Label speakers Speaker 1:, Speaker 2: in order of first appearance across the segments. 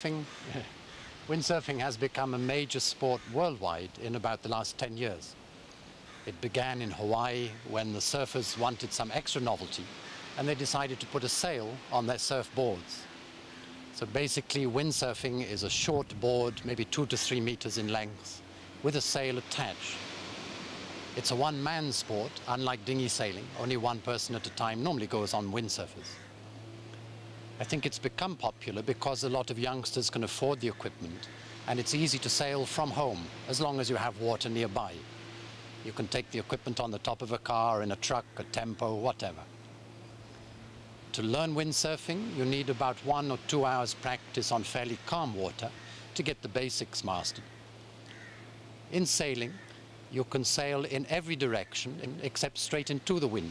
Speaker 1: Surfing, windsurfing has become a major sport worldwide in about the last 10 years. It began in Hawaii when the surfers wanted some extra novelty and they decided to put a sail on their surfboards. So basically windsurfing is a short board, maybe 2 to 3 meters in length, with a sail attached. It's a one-man sport, unlike dinghy sailing. Only one person at a time normally goes on windsurfers. I think it's become popular because a lot of youngsters can afford the equipment and it's easy to sail from home as long as you have water nearby. You can take the equipment on the top of a car, in a truck, a tempo, whatever. To learn windsurfing, you need about 1 or 2 hours practice on fairly calm water to get the basics mastered. In sailing, you can sail in every direction except straight into the wind.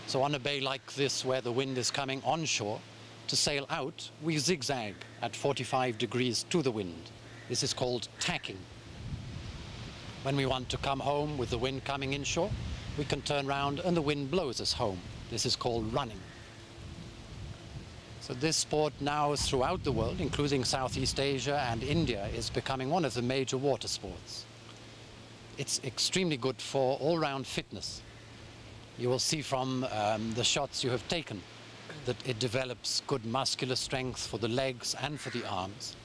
Speaker 1: So on a bay like this, where the wind is coming onshore, to sail out, we zigzag at 45 degrees to the wind. This is called tacking. When we want to come home with the wind coming inshore, we can turn round and the wind blows us home. This is called running. So this sport now throughout the world, including Southeast Asia and India, is becoming one of the major water sports. It's extremely good for all-round fitness. You will see from the shots you have taken that it develops good muscular strength for the legs and for the arms.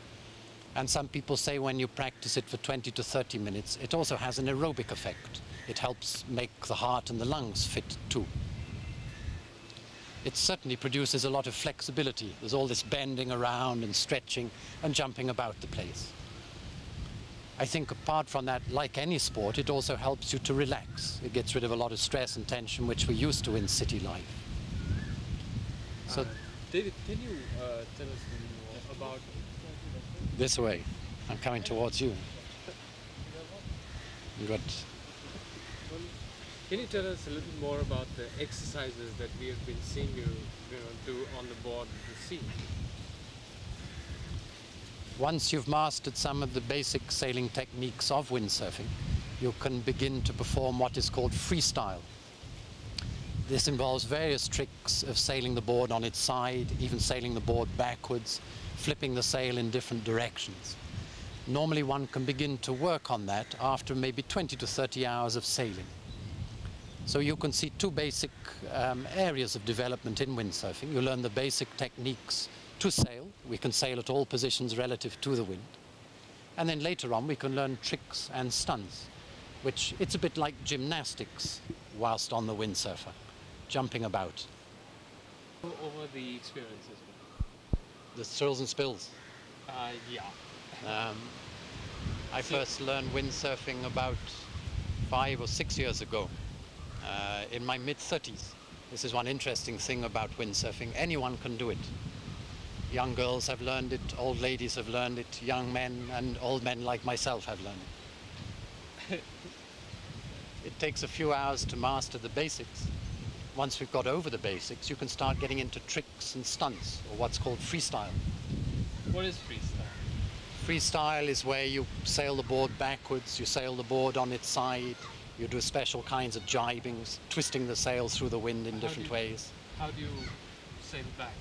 Speaker 1: And some people say when you practice it for 20 to 30 minutes, it also has an aerobic effect. It helps make the heart and the lungs fit too. It certainly produces a lot of flexibility. There's all this bending around and stretching and jumping about the place. I think apart from that, like any sport, it also helps you to relax. It gets rid of a lot of stress and tension which we're used to in city life. So,
Speaker 2: David, can you tell us more about...
Speaker 1: This way. I'm coming towards you. Good.
Speaker 2: Can you tell us a little more about the exercises that we have been seeing you do on the board of the sea?
Speaker 1: Once you've mastered some of the basic sailing techniques of windsurfing, you can begin to perform what is called freestyle. This involves various tricks of sailing the board on its side, even sailing the board backwards, flipping the sail in different directions. Normally one can begin to work on that after maybe 20 to 30 hours of sailing. So you can see two basic areas of development in windsurfing. You learn the basic techniques to sail. We can sail at all positions relative to the wind. And then later on we can learn tricks and stunts, which it's a bit like gymnastics whilst on the windsurfer, jumping about.
Speaker 2: Over the experiences.
Speaker 1: The thrills and spills.
Speaker 2: Yeah.
Speaker 1: I first learned windsurfing about 5 or 6 years ago, in my mid-30s. This is one interesting thing about windsurfing. Anyone can do it. Young girls have learned it, old ladies have learned it, young men and old men like myself have learned it. It takes a few hours to master the basics. Once we've got over the basics, you can start getting into tricks and stunts, or what's called freestyle.
Speaker 2: What is freestyle?
Speaker 1: Freestyle is where you sail the board backwards, you sail the board on its side, you do special kinds of jibings, twisting the sail through the wind in different ways.
Speaker 2: How do you sail back?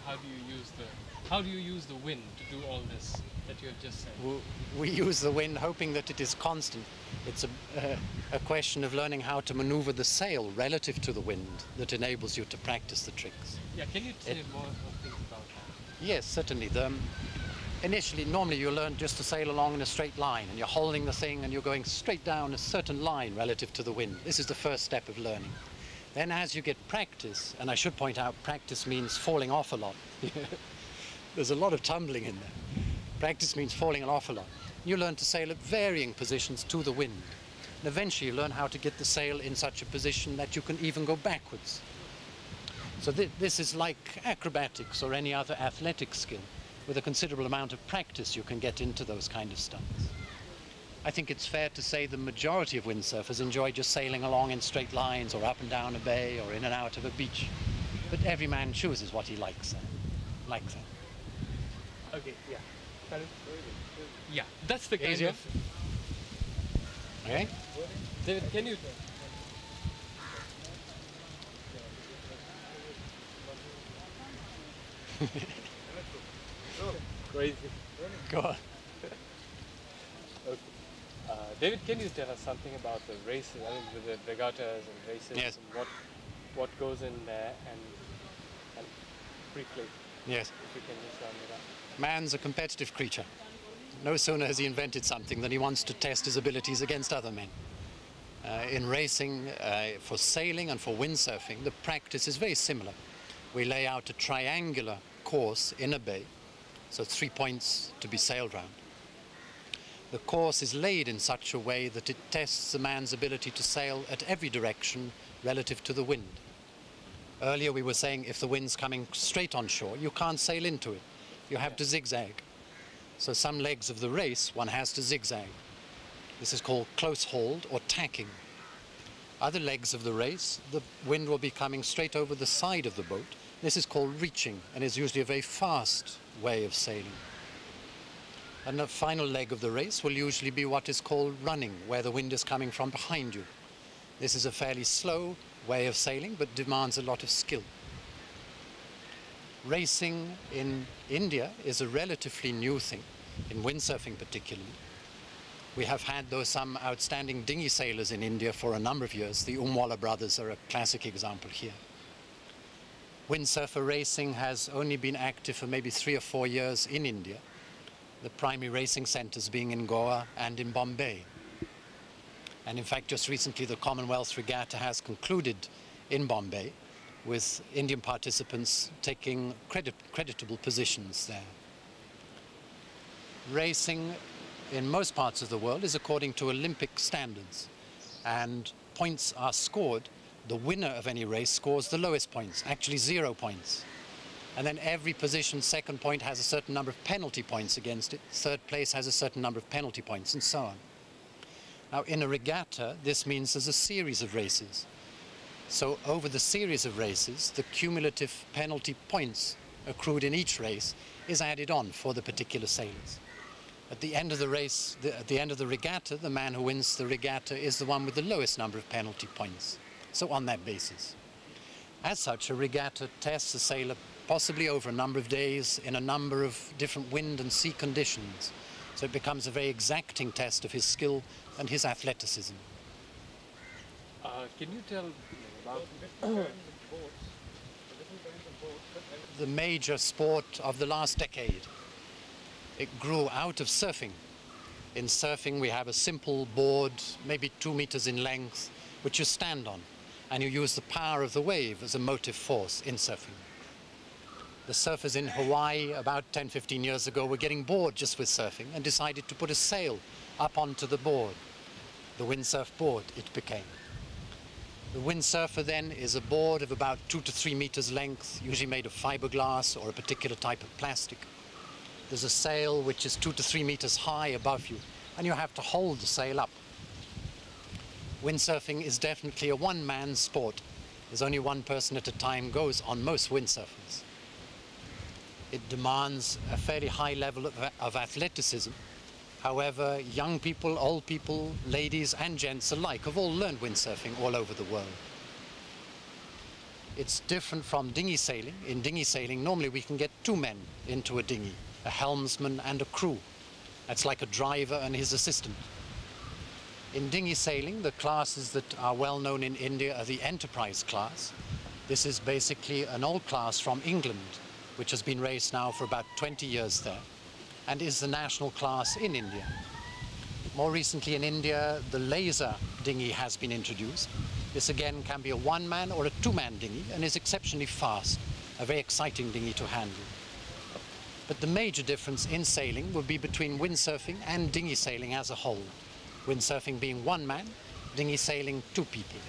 Speaker 2: How do you use the wind to do all this that you have just said?
Speaker 1: We use the wind hoping that it is constant. It's a question of learning how to maneuver the sail relative to the wind that enables you to practice the tricks.
Speaker 2: Yeah, can you say more things about that?
Speaker 1: Yes, certainly. Initially, normally you learn just to sail along in a straight line and you're holding the thing and you're going straight down a certain line relative to the wind. This is the first step of learning. Then as you get practice, and I should point out practice means falling off a lot. There's a lot of tumbling in there. Practice means falling off a lot. You learn to sail at varying positions to the wind. And eventually you learn how to get the sail in such a position that you can even go backwards. So this is like acrobatics or any other athletic skill. With a considerable amount of practice you can get into those kind of stunts. I think it's fair to say the majority of windsurfers enjoy just sailing along in straight lines or up and down a bay or in and out of a beach. But every man chooses what he likes.
Speaker 2: Okay, yeah. Yeah, that's the kind
Speaker 1: Easier?
Speaker 2: of...
Speaker 1: Okay?
Speaker 2: David, can you... crazy.
Speaker 1: Go on.
Speaker 2: Okay. David, can you tell us something about the races? I mean, with the regattas and races,
Speaker 1: Yes.
Speaker 2: and what goes in there, and briefly,
Speaker 1: Yes.
Speaker 2: if you can just round it up.
Speaker 1: Man's a competitive creature. No sooner has he invented something than he wants to test his abilities against other men. In racing, for sailing and for windsurfing, the practice is very similar. We lay out a triangular course in a bay, so 3 points to be sailed round. The course is laid in such a way that it tests a man's ability to sail at every direction relative to the wind. Earlier we were saying if the wind's coming straight on shore, you can't sail into it. You have to zigzag. So some legs of the race, one has to zigzag. This is called close hauled or tacking. Other legs of the race, the wind will be coming straight over the side of the boat. This is called reaching and is usually a very fast way of sailing. And the final leg of the race will usually be what is called running, where the wind is coming from behind you. This is a fairly slow way of sailing, but demands a lot of skill. Racing in India is a relatively new thing, in windsurfing particularly. We have had, though, some outstanding dinghy sailors in India for a number of years. The Umwalla brothers are a classic example here. Windsurfer racing has only been active for maybe 3 or 4 years in India, the primary racing centers being in Goa and in Bombay. And in fact, just recently, the Commonwealth Regatta has concluded in Bombay, with Indian participants taking creditable positions there. Racing in most parts of the world is according to Olympic standards, and points are scored. The winner of any race scores the lowest points, actually 0 points. And then every position, second point, has a certain number of penalty points against it. Third place has a certain number of penalty points, and so on. Now, in a regatta, this means there's a series of races. So over the series of races, the cumulative penalty points accrued in each race is added on for the particular sailors. At the end of the race, at the end of the regatta, the man who wins the regatta is the one with the lowest number of penalty points. So on that basis. As such, a regatta tests a sailor possibly over a number of days in a number of different wind and sea conditions. So it becomes a very exacting test of his skill and his athleticism.
Speaker 2: Can you tell about
Speaker 1: the major sport of the last decade? It grew out of surfing. In surfing, we have a simple board, maybe 2 meters in length, which you stand on, and you use the power of the wave as a motive force in surfing. The surfers in Hawaii about 10-15 years ago were getting bored just with surfing and decided to put a sail up onto the board. The windsurf board it became. The windsurfer then is a board of about 2 to 3 meters length, usually made of fiberglass or a particular type of plastic. There's a sail which is 2 to 3 meters high above you, and you have to hold the sail up. Windsurfing is definitely a one-man sport. There's only one person at a time goes on most windsurfers. It demands a fairly high level of athleticism. However, young people, old people, ladies and gents alike have all learned windsurfing all over the world. It's different from dinghy sailing. In dinghy sailing, normally we can get 2 men into a dinghy, a helmsman and a crew. That's like a driver and his assistant. In dinghy sailing, the classes that are well known in India are the Enterprise class. This is basically an old class from England, which has been raced now for about 20 years there, and is the national class in India. More recently in India, the laser dinghy has been introduced. This again can be a 1-man or a 2-man dinghy and is exceptionally fast, a very exciting dinghy to handle. But the major difference in sailing would be between windsurfing and dinghy sailing as a whole. Windsurfing being 1 man, dinghy sailing 2 people.